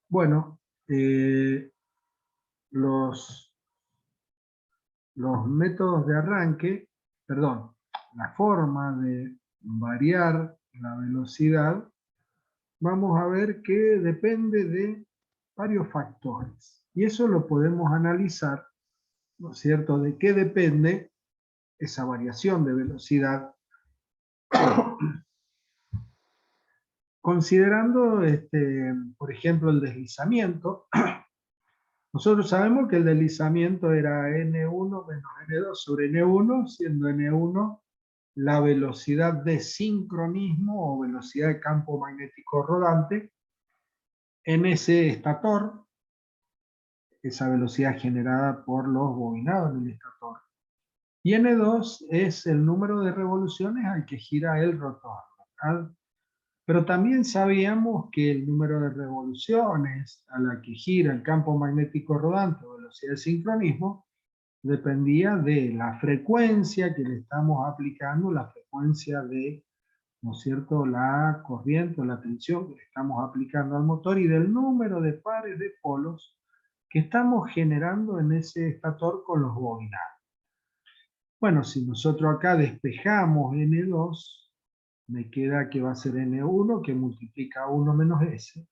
Bueno, los, los métodos de arranque, perdón, la forma de variar la velocidad, vamos a ver que depende de varios factores. Y eso lo podemos analizar, ¿no es cierto?, de qué depende esa variación de velocidad, considerando, por ejemplo, el deslizamiento. Nosotros sabemos que el deslizamiento era n1 menos n2 sobre n1, siendo n1 la velocidad de sincronismo o velocidad de campo magnético rodante en ese estator, esa velocidad generada por los bobinados en el estator. Y n2 es el número de revoluciones al que gira el rotor, ¿verdad? Pero también sabíamos que el número de revoluciones a la que gira el campo magnético rodante o velocidad de sincronismo dependía de la frecuencia que le estamos aplicando, la frecuencia de, ¿no es cierto?, la corriente o la tensión que le estamos aplicando al motor y del número de pares de polos que estamos generando en ese estator con los bobinados. Bueno, si nosotros acá despejamos N2, me queda que va a ser N1 que multiplica 1 menos S.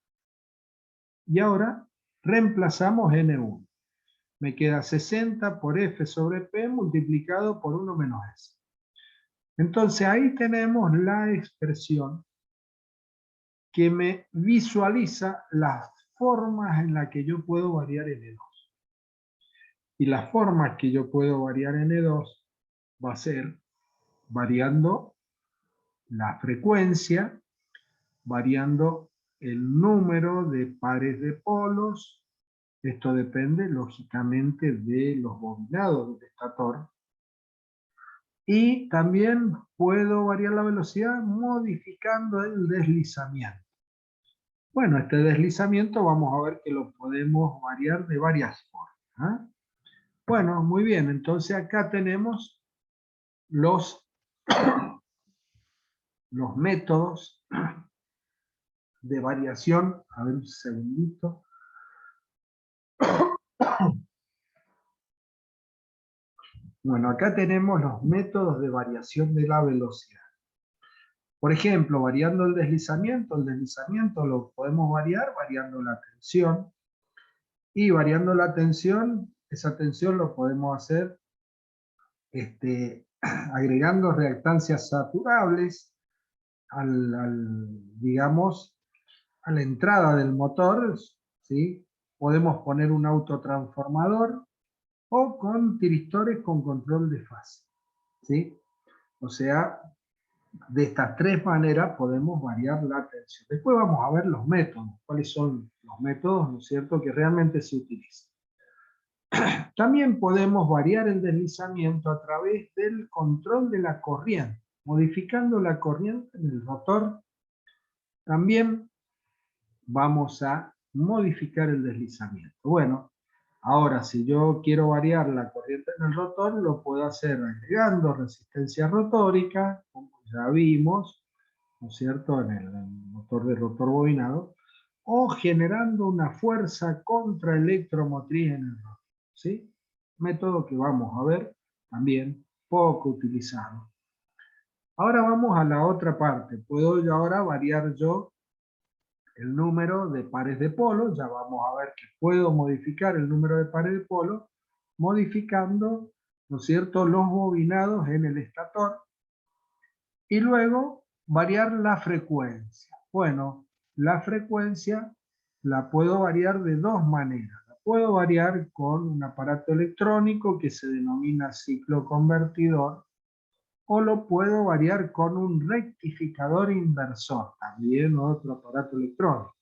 Y ahora reemplazamos N1. Me queda 60 por F sobre P multiplicado por 1 menos S. Entonces ahí tenemos la expresión que me visualiza las formas en las que yo puedo variar N2. Y las formas que yo puedo variar N2 va a ser variando la frecuencia, variando el número de pares de polos. Esto depende, lógicamente, de los bobinados del estator. Y también puedo variar la velocidad modificando el deslizamiento. Bueno, este deslizamiento vamos a ver que lo podemos variar de varias formas, ¿eh? Bueno, muy bien, entonces acá tenemos los, los métodos de variación. A ver un segundito. Bueno, acá tenemos los métodos de variación de la velocidad. Por ejemplo, variando el deslizamiento lo podemos variar variando la tensión. Y variando la tensión, esa tensión lo podemos hacer agregando reactancias saturables digamos, a la entrada del motor, ¿sí? Podemos poner un autotransformador o con tiristores con control de fase, ¿sí? O sea, de estas tres maneras podemos variar la tensión. Después vamos a ver los métodos, cuáles son los métodos, ¿no es cierto?, que realmente se utilizan. También podemos variar el deslizamiento a través del control de la corriente, modificando la corriente en el rotor. También vamos a modificar el deslizamiento. Bueno, ahora si yo quiero variar la corriente en el rotor, lo puedo hacer agregando resistencia rotórica, como ya vimos, ¿no es cierto?, en el motor de rotor bobinado, o generando una fuerza contraelectromotriz en el rotor, ¿sí? Método que vamos a ver también poco utilizado. Ahora vamos a la otra parte. Puedo yo ahora variar yo el número de pares de polos. Ya vamos a ver que puedo modificar el número de pares de polos modificando, ¿no es cierto?, los bobinados en el estator. Y luego variar la frecuencia. Bueno, la frecuencia la puedo variar de dos maneras. La puedo variar con un aparato electrónico que se denomina ciclo convertidor, o lo puedo variar con un rectificador inversor, también otro aparato electrónico.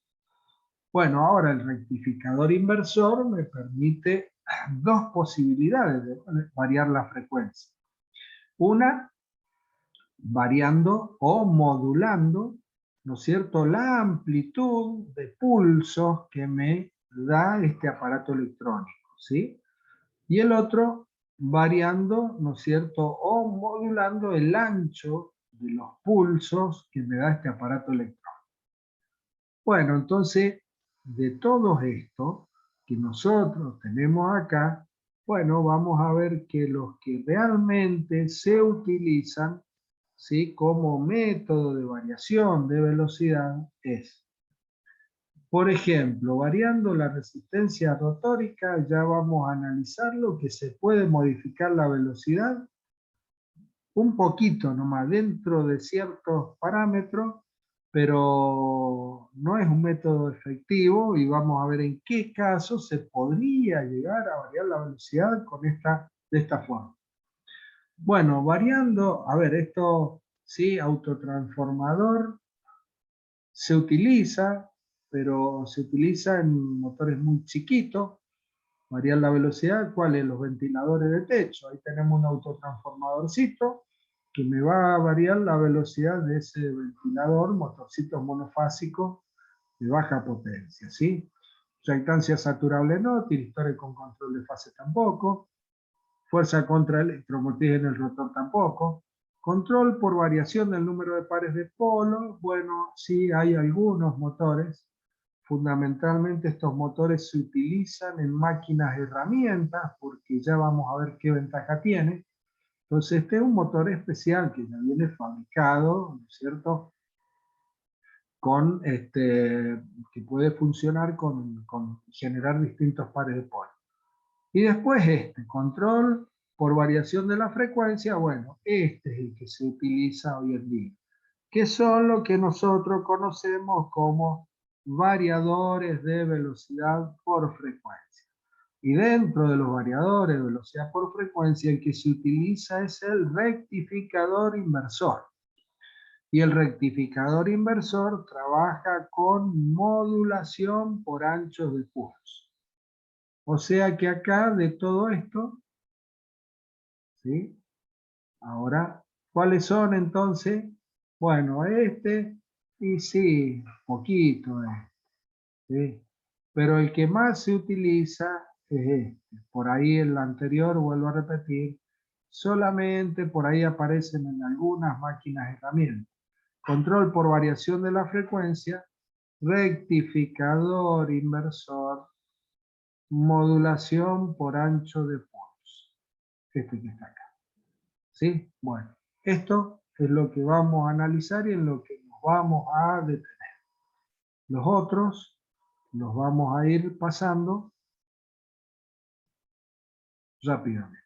Bueno, ahora el rectificador inversor me permite dos posibilidades de variar la frecuencia. Una, variando o modulando, ¿no es cierto?, la amplitud de pulsos que me da este aparato electrónico, ¿sí? Y el otro, variando, ¿no es cierto?, o modulando el ancho de los pulsos que me da este aparato electrónico. Bueno, entonces, de todo esto que nosotros tenemos acá, bueno, vamos a ver que los que realmente se utilizan, ¿sí?, como método de variación de velocidad es, por ejemplo, variando la resistencia rotórica, ya vamos a analizar lo que se puede modificar la velocidad un poquito nomás dentro de ciertos parámetros, pero no es un método efectivo y vamos a ver en qué casos se podría llegar a variar la velocidad de esta forma. Bueno, variando, a ver, esto sí, autotransformador se utiliza, pero se utiliza en motores muy chiquitos. Variar la velocidad, ¿cuáles? Los ventiladores de techo. Ahí tenemos un autotransformadorcito que me va a variar la velocidad de ese ventilador, motorcitos monofásicos de baja potencia, ¿sí? Reactancia saturable no, tiristores con control de fase tampoco, fuerza contra electromotriz en el rotor tampoco, control por variación del número de pares de polos, bueno, sí hay algunos motores. Fundamentalmente estos motores se utilizan en máquinas herramientas porque ya vamos a ver qué ventaja tiene. Entonces este es un motor especial que ya viene fabricado, ¿no es cierto?, que puede funcionar con generar distintos pares de polos. Y después control por variación de la frecuencia, bueno, este es el que se utiliza hoy en día, que son lo que nosotros conocemos como variadores de velocidad por frecuencia. Y dentro de los variadores de velocidad por frecuencia, el que se utiliza es el rectificador inversor. Y el rectificador inversor trabaja con modulación por anchos de pulso. O sea que acá de todo esto, ¿sí? Ahora, ¿cuáles son entonces? Bueno, y sí, poquito, ¿sí? Pero el que más se utiliza es este. Por ahí el anterior, vuelvo a repetir, solamente por ahí aparecen en algunas máquinas herramientas. Control por variación de la frecuencia, rectificador inversor, modulación por ancho de pulso. Este que está acá. ¿Sí? Bueno, esto es lo que vamos a analizar y en lo que nos vamos a detener. Los otros los vamos a ir pasando rápidamente.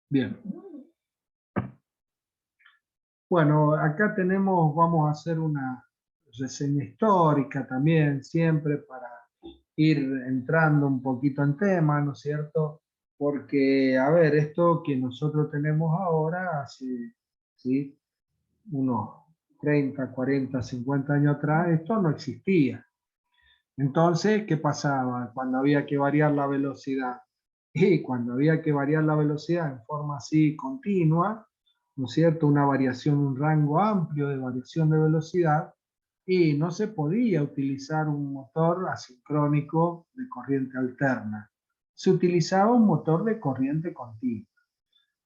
Bien. Bueno, acá vamos a hacer una reseña histórica también, siempre para ir entrando un poquito en tema, ¿no es cierto? Porque, a ver, esto que nosotros tenemos ahora, hace, ¿sí?, unos 30, 40, 50 años atrás, esto no existía. Entonces, ¿qué pasaba cuando había que variar la velocidad? Y cuando había que variar la velocidad en forma así continua, ¿no es cierto? Una variación, un rango amplio de variación de velocidad, y no se podía utilizar un motor asincrónico de corriente alterna. Se utilizaba un motor de corriente continua.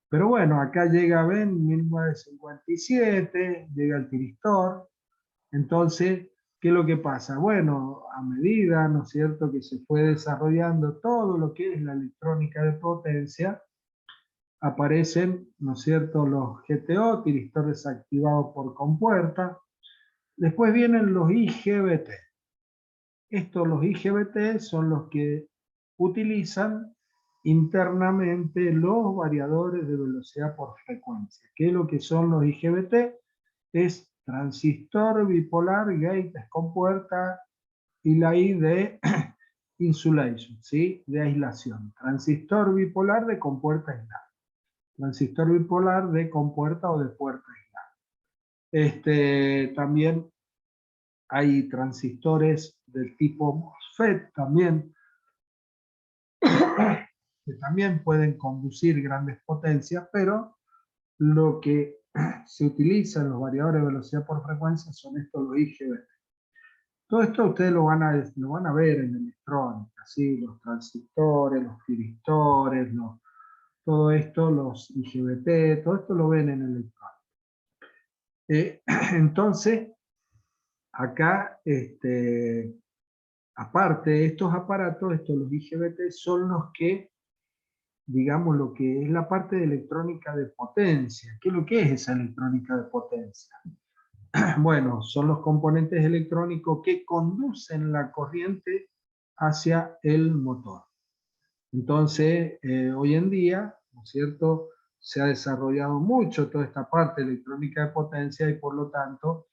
Pero bueno, acá llega, ven, 1957, llega el tiristor. Entonces, ¿qué es lo que pasa? Bueno, a medida, ¿no es cierto?, que se fue desarrollando todo lo que es la electrónica de potencia, aparecen, ¿no es cierto?, los GTO, tiristores activados por compuerta. Después vienen los IGBT. Los IGBT son los que utilizan internamente los variadores de velocidad por frecuencia. ¿Qué es lo que son los IGBT? Es transistor bipolar gate compuerta y la I de insulation, ¿sí?, de aislación. Transistor bipolar de compuerta aislada. Transistor bipolar de compuerta o de puerta aislada. También hay transistores del tipo MOSFET también, que también pueden conducir grandes potencias, pero lo que se utiliza en los variadores de velocidad por frecuencia son estos, los IGBT. Todo esto ustedes lo van a ver en electrónica, ¿sí? Los transistores, los firistores, todo esto, los IGBT, todo esto lo ven en electrónica. Entonces, acá, aparte, estos aparatos, los IGBT, son los que, digamos, lo que es la parte de electrónica de potencia. ¿Qué es lo que es esa electrónica de potencia? Bueno, son los componentes electrónicos que conducen la corriente hacia el motor. Entonces, hoy en día, ¿no es cierto?, se ha desarrollado mucho toda esta parte electrónica de potencia y por lo tanto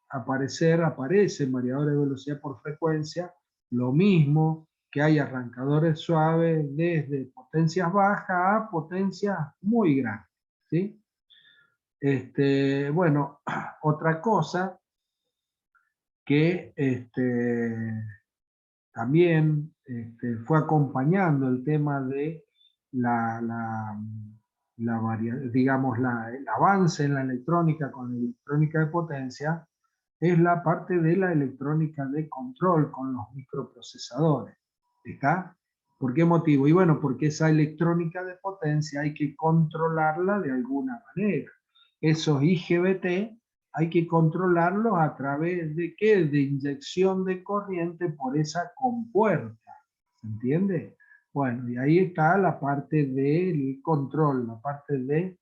aparecen variadores de velocidad por frecuencia, lo mismo que hay arrancadores suaves desde potencias bajas a potencias muy grandes, ¿sí? Bueno, otra cosa que también fue acompañando el tema de digamos, el avance en la electrónica con la electrónica de potencia, es la parte de la electrónica de control con los microprocesadores. ¿Está? ¿Por qué motivo? Y bueno, porque esa electrónica de potencia hay que controlarla de alguna manera. Esos IGBT hay que controlarlos a través de ¿qué? De inyección de corriente por esa compuerta. ¿Se entiende? Bueno, y ahí está la parte del control, la parte de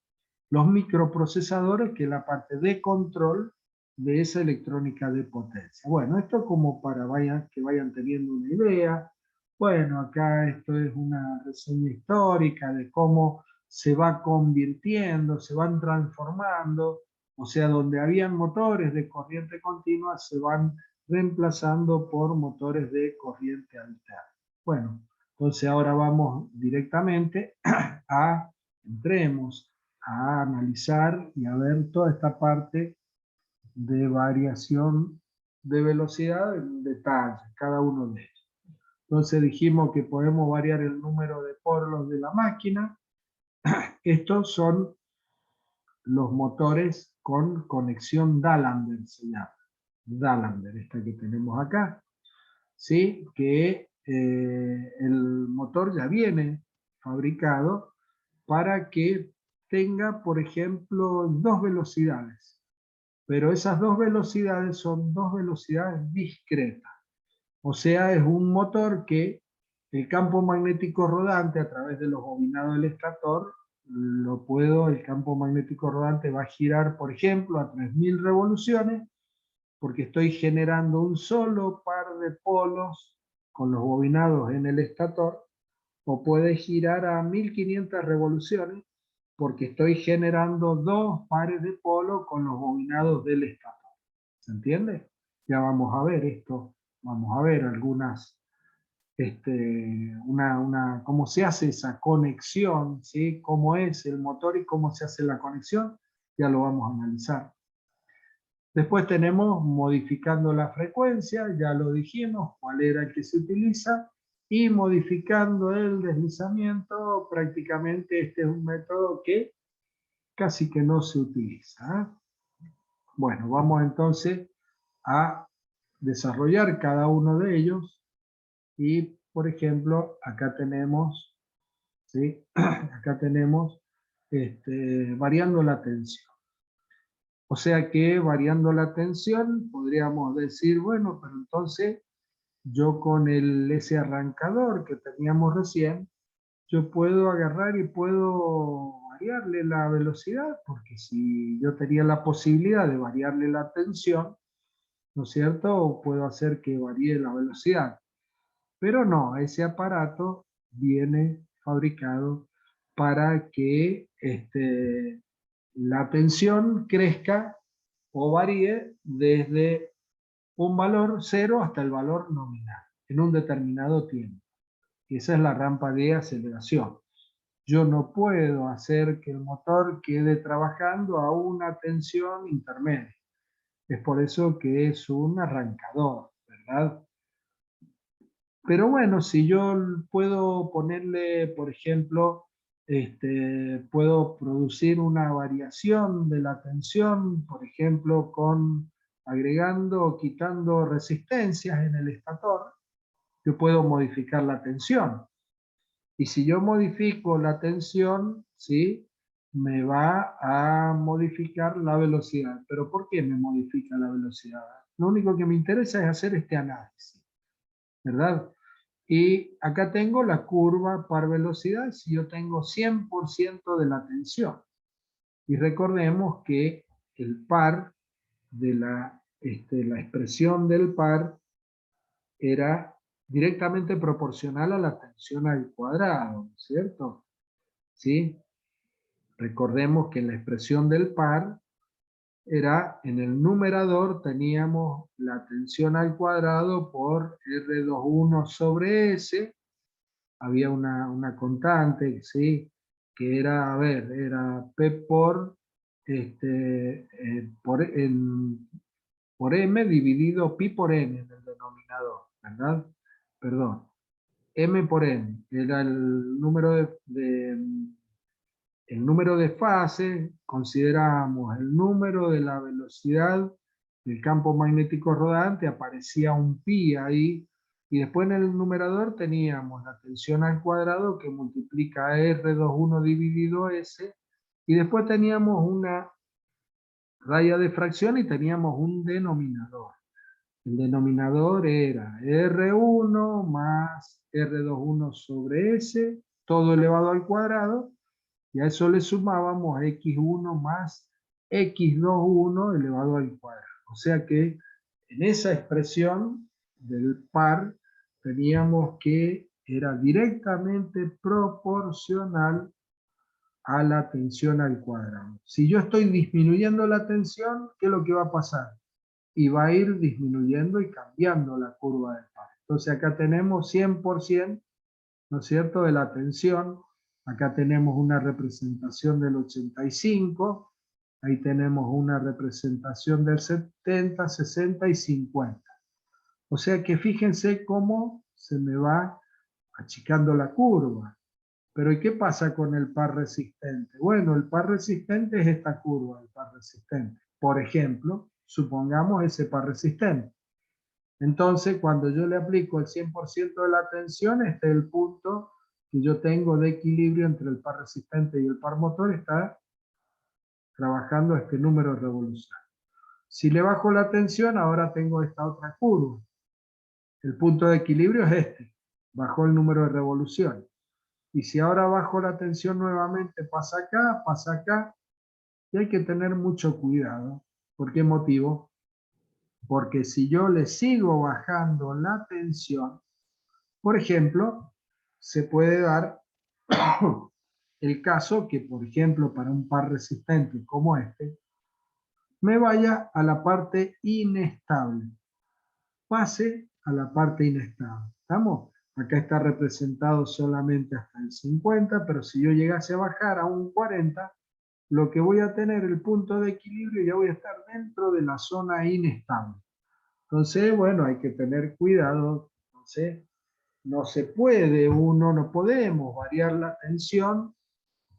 los microprocesadores, que es la parte de control de esa electrónica de potencia. Bueno, esto como para que vayan teniendo una idea. Bueno, acá esto es una reseña histórica de cómo se va convirtiendo, se van transformando, o sea, donde habían motores de corriente continua se van reemplazando por motores de corriente alterna. Bueno, entonces ahora vamos directamente entremos a analizar y a ver toda esta parte de variación de velocidad en detalle, cada uno de ellos. Entonces dijimos que podemos variar el número de polos de la máquina. Estos son los motores con conexión Dallander, se llama. Dallander, esta que tenemos acá. ¿Sí? Que el motor ya viene fabricado para que tenga, por ejemplo, dos velocidades. Pero esas dos velocidades son dos velocidades discretas. O sea, es un motor que el campo magnético rodante a través de los bobinados del estator, el campo magnético rodante va a girar, por ejemplo, a 3000 revoluciones, porque estoy generando un solo par de polos con los bobinados en el estator, o puede girar a 1500 revoluciones, porque estoy generando dos pares de polos con los bobinados del estator. ¿Se entiende? Ya vamos a ver esto, vamos a ver algunas, cómo se hace esa conexión, ¿sí? Cómo es el motor y cómo se hace la conexión, ya lo vamos a analizar. Después tenemos modificando la frecuencia, ya lo dijimos, cuál era el que se utiliza, y modificando el deslizamiento, prácticamente este es un método que casi que no se utiliza. Bueno, vamos entonces a desarrollar cada uno de ellos y, por ejemplo, acá tenemos, ¿sí? Acá tenemos variando la tensión. O sea que variando la tensión podríamos decir, bueno, pero entonces yo con ese arrancador que teníamos recién, yo puedo agarrar y puedo variarle la velocidad, porque si yo tenía la posibilidad de variarle la tensión, ¿no es cierto? Puedo hacer que varíe la velocidad. Pero no, ese aparato viene fabricado para que la tensión crezca o varíe desde un valor cero hasta el valor nominal en un determinado tiempo. Y esa es la rampa de aceleración. Yo no puedo hacer que el motor quede trabajando a una tensión intermedia. Es por eso que es un arrancador, ¿verdad? Pero bueno, si yo puedo ponerle, por ejemplo, puedo producir una variación de la tensión, por ejemplo, agregando o quitando resistencias en el estator, yo puedo modificar la tensión. Y si yo modifico la tensión, ¿sí? Me va a modificar la velocidad. ¿Pero por qué me modifica la velocidad? lo único que me interesa es hacer este análisis, ¿verdad? Y acá tengo la curva par velocidad si yo tengo 100% de la tensión. Y recordemos que el par de la expresión del par era directamente proporcional a la tensión al cuadrado, ¿cierto? ¿Sí? Recordemos que en la expresión del par era, en el numerador teníamos la tensión al cuadrado por R21 sobre S, había una constante, ¿sí? Que era, a ver, era P por M dividido pi por N en el denominador, ¿verdad? Perdón, M por N, era el número de fases, consideramos el número de la velocidad del campo magnético rodante, aparecía un pi ahí, y después en el numerador teníamos la tensión al cuadrado que multiplica R21 dividido S, y después teníamos una raya de fracción y teníamos un denominador. El denominador era R1 más R21 sobre S, todo elevado al cuadrado, y a eso le sumábamos x1 más x21 elevado al cuadrado. O sea que en esa expresión del par teníamos que era directamente proporcional a la tensión al cuadrado. Si yo estoy disminuyendo la tensión, ¿qué es lo que va a pasar? Y va a ir disminuyendo y cambiando la curva del par. Entonces acá tenemos 100%, ¿no es cierto?, de la tensión. Acá tenemos una representación del 85, ahí tenemos una representación del 70, 60 y 50. O sea que fíjense cómo se me va achicando la curva. Pero ¿y qué pasa con el par resistente? Bueno, el par resistente es esta curva, el par resistente. Por ejemplo, supongamos ese par resistente. Entonces, cuando yo le aplico el 100% de la tensión, este es el punto que yo tengo de equilibrio entre el par resistente y el par motor, está trabajando este número de revoluciones. Si le bajo la tensión, ahora tengo esta otra curva. El punto de equilibrio es este, bajó el número de revoluciones. Y si ahora bajo la tensión nuevamente, pasa acá, y hay que tener mucho cuidado. ¿Por qué motivo? Porque si yo le sigo bajando la tensión, por ejemplo, se puede dar el caso que, por ejemplo, para un par resistente como este, me vaya a la parte inestable, pase a la parte inestable. ¿Estamos? Acá está representado solamente hasta el 50, pero si yo llegase a bajar a un 40, lo que voy a tener, el punto de equilibrio, ya voy a estar dentro de la zona inestable. Entonces, bueno, hay que tener cuidado. Entonces, no se puede, no podemos variar la tensión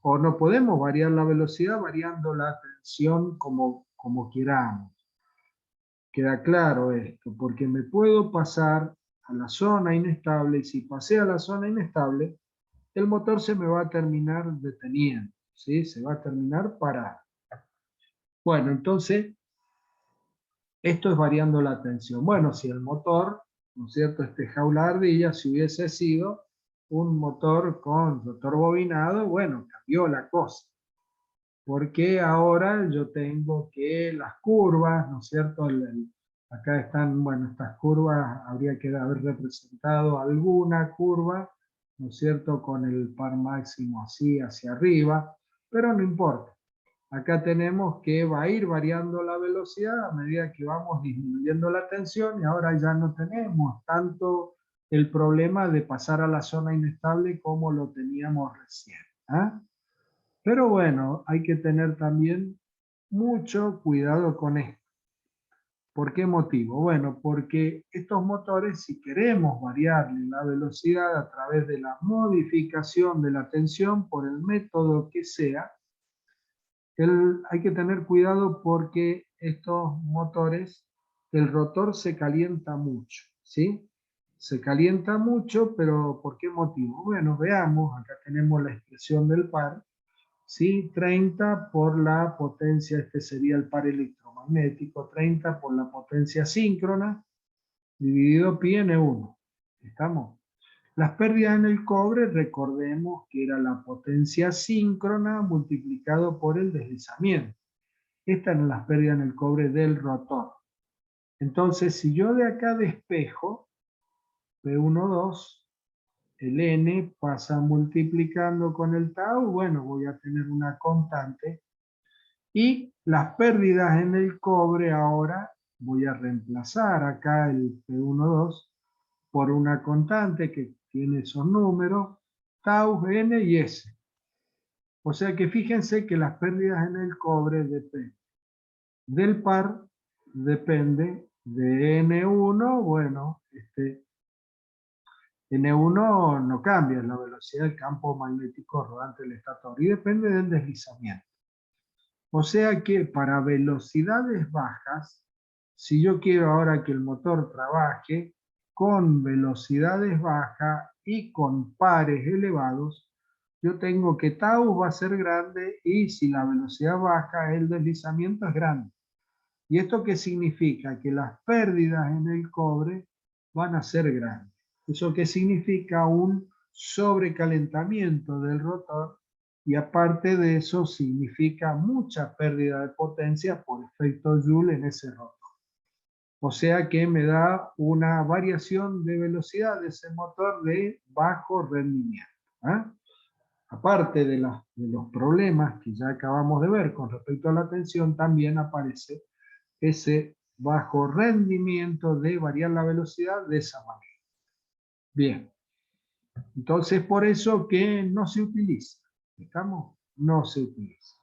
o no podemos variar la velocidad variando la tensión como queramos. Queda claro esto, porque me puedo pasar a la zona inestable y si pasé a la zona inestable, el motor se me va a terminar deteniendo, ¿sí? Se va a terminar parando. Bueno, entonces, esto es variando la tensión. Bueno, si el motor, ¿no es cierto?, este jaula de ardilla, si hubiese sido un motor con rotor bobinado, bueno, cambió la cosa. Porque ahora yo tengo que las curvas, ¿no es cierto? Acá están, bueno, estas curvas, habría que haber representado alguna curva, ¿no es cierto?, con el par máximo así hacia arriba, pero no importa. Acá tenemos que va a ir variando la velocidad a medida que vamos disminuyendo la tensión y ahora ya no tenemos tanto el problema de pasar a la zona inestable como lo teníamos recién. ¿Ah? Pero bueno, hay que tener también mucho cuidado con esto. ¿Por qué motivo? Bueno, porque estos motores, si queremos variarle la velocidad a través de la modificación de la tensión por el método que sea, hay que tener cuidado porque estos motores, el rotor se calienta mucho, ¿sí? Se calienta mucho, pero ¿por qué motivo? Bueno, veamos, acá tenemos la expresión del par, ¿sí? 30 por la potencia, este sería el par electromagnético. magnético, 30 por la potencia síncrona, dividido pi n1. ¿Estamos? Las pérdidas en el cobre, recordemos que era la potencia síncrona multiplicado por el deslizamiento. Estas eran las pérdidas en el cobre del rotor. Entonces, si yo de acá despejo P12, el N pasa multiplicando con el tau, bueno, voy a tener una constante. Y las pérdidas en el cobre ahora voy a reemplazar acá el P12 por una constante que tiene esos números, tau, N y S. O sea que fíjense que las pérdidas en el cobre dependen del par, depende de N1, bueno, N1 no cambia, es la velocidad del campo magnético rodante del estator, y depende del deslizamiento. O sea que para velocidades bajas, si yo quiero ahora que el motor trabaje con velocidades bajas y con pares elevados, yo tengo que tau va a ser grande y si la velocidad baja, el deslizamiento es grande. ¿Y esto qué significa? Que las pérdidas en el cobre van a ser grandes. ¿Eso qué significa? Un sobrecalentamiento del rotor y aparte de eso significa mucha pérdida de potencia por efecto Joule en ese rotor. O sea que me da una variación de velocidad de ese motor de bajo rendimiento. ¿Eh? Aparte de los problemas que ya acabamos de ver con respecto a la tensión, también aparece ese bajo rendimiento de variar la velocidad de esa manera. Bien, entonces por eso que no se utiliza. ¿Estamos? No se utiliza.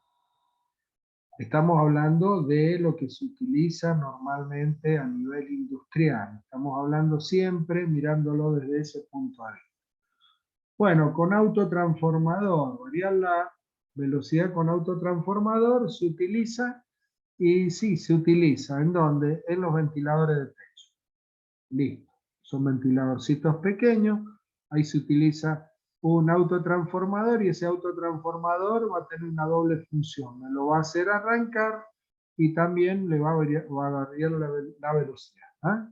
Estamos hablando de lo que se utiliza normalmente a nivel industrial. Estamos hablando siempre mirándolo desde ese punto de vista. Bueno, con autotransformador, variar la velocidad con autotransformador se utiliza y sí, se utiliza. ¿En dónde? En los ventiladores de techo. Listo. Son ventiladorcitos pequeños. Ahí se utiliza un autotransformador y ese autotransformador va a tener una doble función. Me lo va a hacer arrancar y también le va a variar la velocidad. ¿Ah?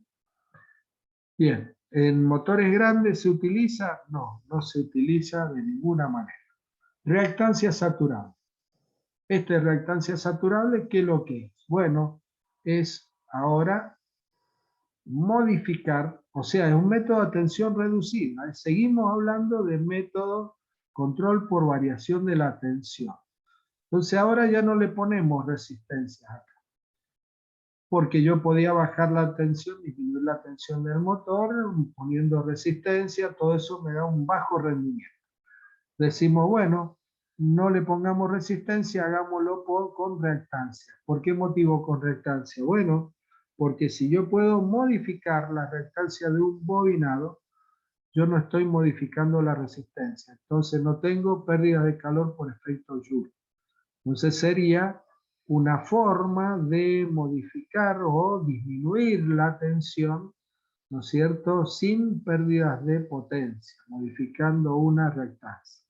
Bien. ¿En motores grandes se utiliza? No, no se utiliza de ninguna manera. Reactancia saturable. Esta reactancia saturable, ¿qué es lo que es? Bueno, es ahora modificar, o sea, es un método de tensión reducida. Seguimos hablando de método control por variación de la tensión. Entonces ahora ya no le ponemos resistencias acá, porque yo podía bajar la tensión, disminuir la tensión del motor, poniendo resistencia, todo eso me da un bajo rendimiento. Decimos, bueno, no le pongamos resistencia, hagámoslo con reactancia. ¿Por qué motivo con reactancia? Bueno, porque si yo puedo modificar la reactancia de un bobinado, yo no estoy modificando la resistencia. Entonces no tengo pérdida de calor por efecto Joule. Entonces sería una forma de modificar o disminuir la tensión, ¿no es cierto?, sin pérdidas de potencia, modificando una reactancia.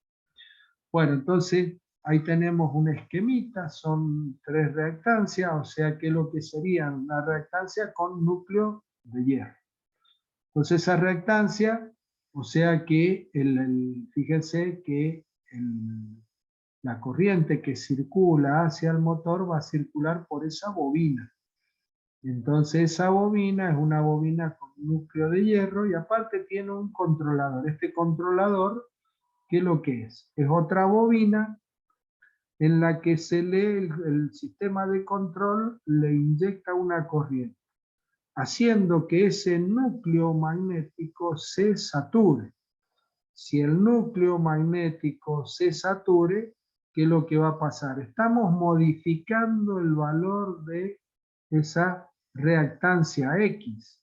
Bueno, entonces ahí tenemos un esquemita, son 3 reactancias, o sea que lo que sería una reactancia con núcleo de hierro. Entonces esa reactancia, o sea que, fíjense que la corriente que circula hacia el motor va a circular por esa bobina. Entonces esa bobina es una bobina con núcleo de hierro y aparte tiene un controlador. Este controlador, ¿qué es lo que es? Es otra bobina en la que se lee el sistema de control, le inyecta una corriente, haciendo que ese núcleo magnético se sature. Si el núcleo magnético se sature, ¿qué es lo que va a pasar? Estamos modificando el valor de esa reactancia X.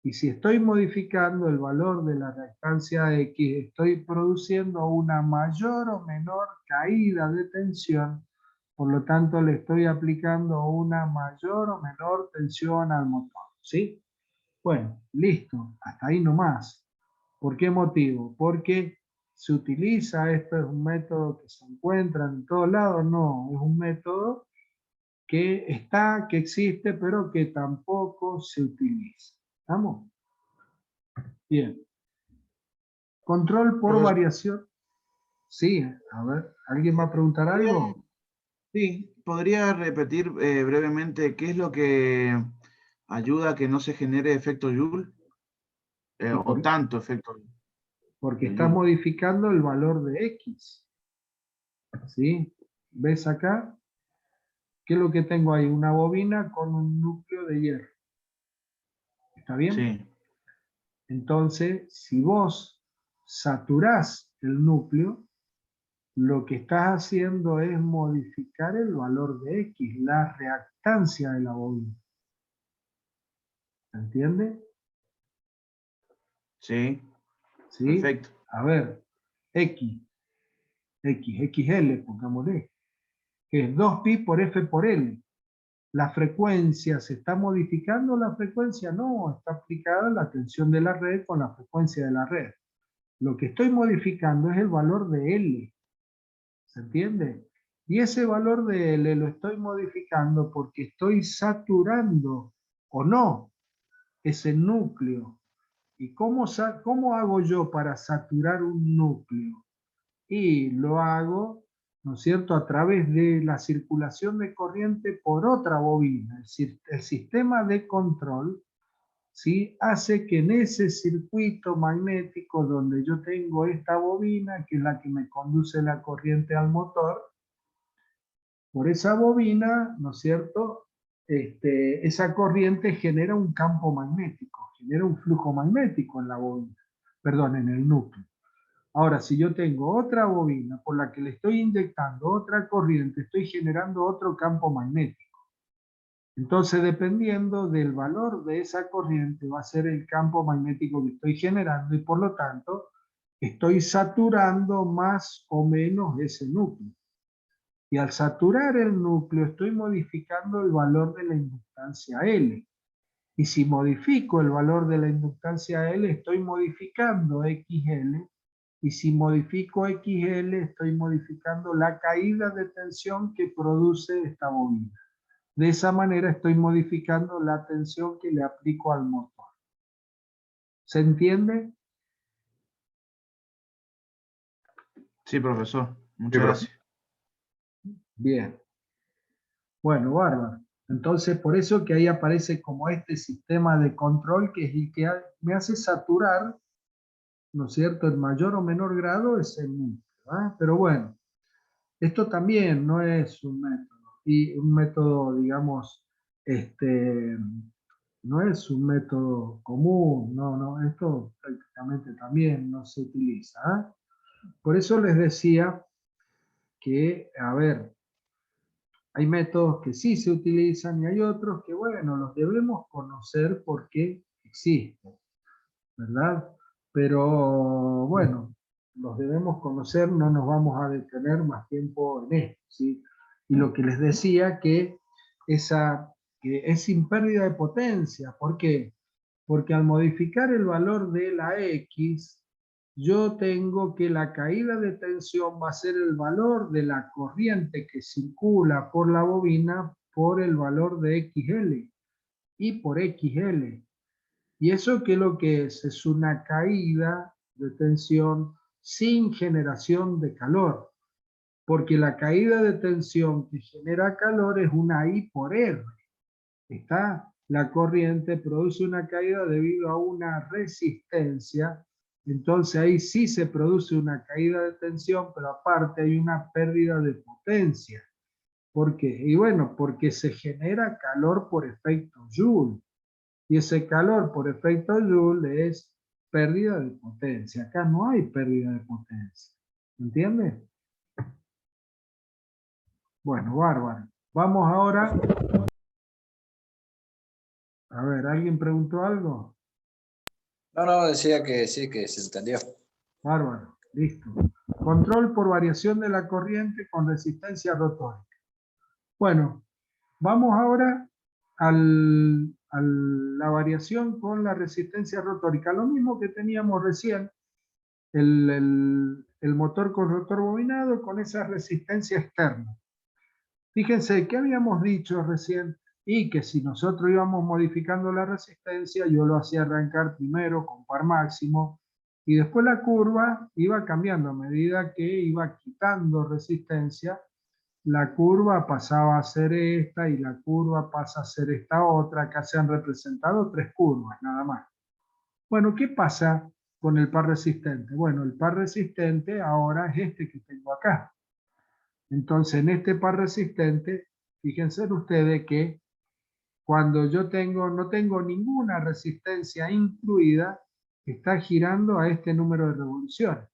Y si estoy modificando el valor de la reactancia X, estoy produciendo una mayor o menor caída de tensión, por lo tanto le estoy aplicando una mayor o menor tensión al motor. ¿Sí? Bueno, listo, hasta ahí nomás. ¿Por qué motivo? Porque se utiliza, esto es un método que se encuentra en todos lados, no, es un método que está, que existe, pero que tampoco se utiliza. ¿Estamos? Bien. Control por Profesor, variación. Sí, a ver, ¿alguien va a preguntar algo? sí, ¿podría repetir brevemente qué es lo que ayuda a que no se genere efecto Joule? Y O tanto efecto porque de estás Joule. modificando el valor de X. ¿Sí? ¿Ves acá? ¿Qué es lo que tengo ahí? Una bobina con un núcleo de hierro. ¿Está bien? Sí, Entonces, si vos saturás el núcleo, lo que estás haciendo es modificar el valor de X, la reactancia de la bobina. ¿Se entiende? sí, ¿Sí? perfecto. A ver, XL, pongámosle, que es 2pi por F por L. ¿La frecuencia se está modificando? ¿La frecuencia? No, está aplicada la tensión de la red con la frecuencia de la red. Lo que estoy modificando es el valor de L. ¿Se entiende? Y ese valor de L lo estoy modificando porque estoy saturando o no ese núcleo. ¿Y cómo hago yo para saturar un núcleo? Y lo hago, ¿no es cierto?, a través de la circulación de corriente por otra bobina. Es decir, el sistema de control, ¿sí?, hace que en ese circuito magnético donde yo tengo esta bobina, que es la que me conduce la corriente al motor, por esa bobina, ¿no es cierto?, esa corriente genera un campo magnético, genera un flujo magnético en la bobina, perdón, en el núcleo. Ahora, si yo tengo otra bobina por la que le estoy inyectando otra corriente, estoy generando otro campo magnético. Entonces, dependiendo del valor de esa corriente, va a ser el campo magnético que estoy generando y por lo tanto, estoy saturando más o menos ese núcleo. Y al saturar el núcleo, estoy modificando el valor de la inductancia L. Y si modifico el valor de la inductancia L, estoy modificando XL. Y si modifico XL, estoy modificando la caída de tensión que produce esta bobina. De esa manera estoy modificando la tensión que le aplico al motor. ¿Se entiende? Sí, profesor. Sí, Muchas profe. gracias. Bien. Bueno, bárbaro. Entonces, por eso que ahí aparece como este sistema de control que es el que me hace saturar, ¿no es cierto?, en mayor o menor grado ese núcleo. Pero bueno, esto también no es un método, y un método, digamos, no es un método común, no, esto prácticamente también no se utiliza. Por eso les decía que, a ver, hay métodos que sí se utilizan y hay otros que, bueno, los debemos conocer porque existen, ¿verdad? Pero, bueno, los debemos conocer, no nos vamos a detener más tiempo en esto, ¿sí? Y lo que les decía que es sin pérdida de potencia. ¿Por qué? Porque al modificar el valor de la X, yo tengo que la caída de tensión va a ser el valor de la corriente que circula por la bobina por el valor de XL y por XL. ¿Y eso qué es lo que es? Es una caída de tensión sin generación de calor, porque la caída de tensión que genera calor es una I por R. ¿Está? La corriente produce una caída debido a una resistencia, entonces ahí sí se produce una caída de tensión, pero aparte hay una pérdida de potencia. ¿Por qué? Y bueno, porque se genera calor por efecto Joule, y ese calor por efecto Joule es pérdida de potencia. Acá no hay pérdida de potencia. ¿Entiendes? Bueno, bárbaro. Vamos ahora. A ver, ¿alguien preguntó algo? No, decía que sí, que se entendió. Bárbaro, listo. Control por variación de la corriente con resistencia rotórica. Bueno, vamos ahora a la variación con la resistencia rotórica. Lo mismo que teníamos recién, el motor con rotor bobinado con esa resistencia externa. Fíjense que habíamos dicho recién, y que si nosotros íbamos modificando la resistencia, yo lo hacía arrancar primero con par máximo, y después la curva iba cambiando a medida que iba quitando resistencia. La curva pasaba a ser esta y la curva pasa a ser esta otra. Acá se han representado 3 curvas, nada más. Bueno, ¿qué pasa con el par resistente? Bueno, el par resistente ahora es este que tengo acá. Entonces, en este par resistente, fíjense ustedes que cuando yo no tengo ninguna resistencia incluida, está girando a este número de revoluciones.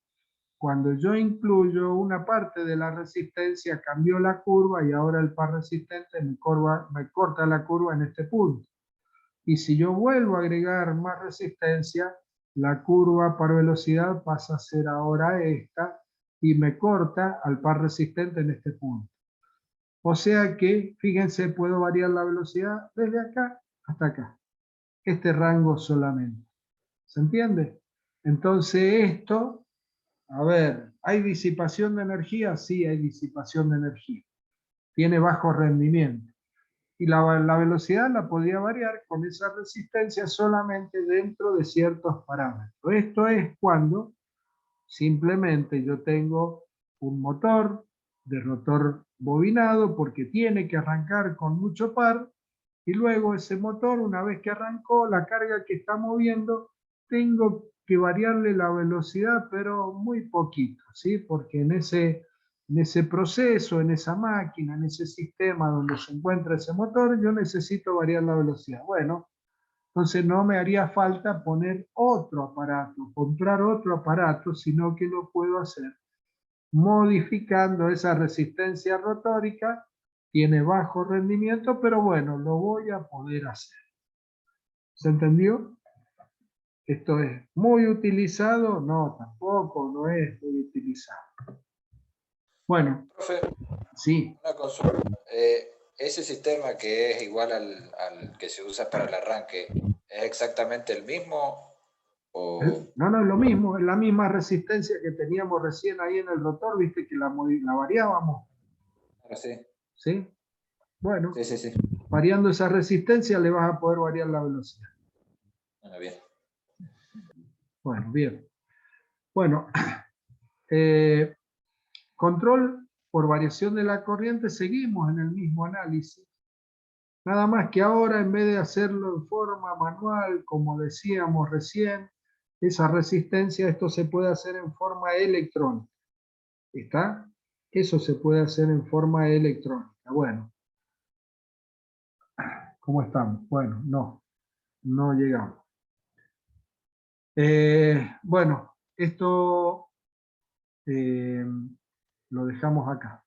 Cuando yo incluyo una parte de la resistencia, cambió la curva y ahora el par resistente me corta la curva en este punto. Y si yo vuelvo a agregar más resistencia, la curva par velocidad pasa a ser ahora esta y me corta al par resistente en este punto. O sea que, fíjense, puedo variar la velocidad desde acá hasta acá. Este rango solamente. ¿Se entiende? Entonces esto, a ver, ¿hay disipación de energía? Sí, hay disipación de energía. Tiene bajo rendimiento. Y la velocidad la podía variar con esa resistencia solamente dentro de ciertos parámetros. Esto es cuando simplemente yo tengo un motor de rotor bobinado porque tiene que arrancar con mucho par y luego ese motor, una vez que arrancó, la carga que está moviendo, tengo que variarle la velocidad, pero muy poquito, ¿sí? Porque en ese proceso, en esa máquina, en ese sistema donde se encuentra ese motor, yo necesito variar la velocidad. Bueno, entonces no me haría falta poner otro aparato, comprar otro aparato, sino que lo puedo hacer modificando esa resistencia rotórica. Tiene bajo rendimiento, pero bueno, lo voy a poder hacer. ¿Se entendió? ¿Esto es muy utilizado? No, tampoco, no es muy utilizado. Bueno, Profe, sí. una consulta. ¿Ese sistema que es igual al que se usa para el arranque, es exactamente el mismo? ¿O No, es lo mismo, es la misma resistencia que teníamos recién ahí en el rotor, viste que la variábamos. ahora sí? ¿Sí? Bueno, Sí, sí, sí. variando esa resistencia le vas a poder variar la velocidad. Bueno, bien. Bueno, bien. Bueno, control por variación de la corriente, seguimos en el mismo análisis. Nada más que ahora, en vez de hacerlo en forma manual, como decíamos recién, esa resistencia, esto se puede hacer en forma electrónica. ¿Está? Eso se puede hacer en forma electrónica. Bueno, ¿cómo estamos? Bueno, no llegamos. Bueno, esto lo dejamos acá.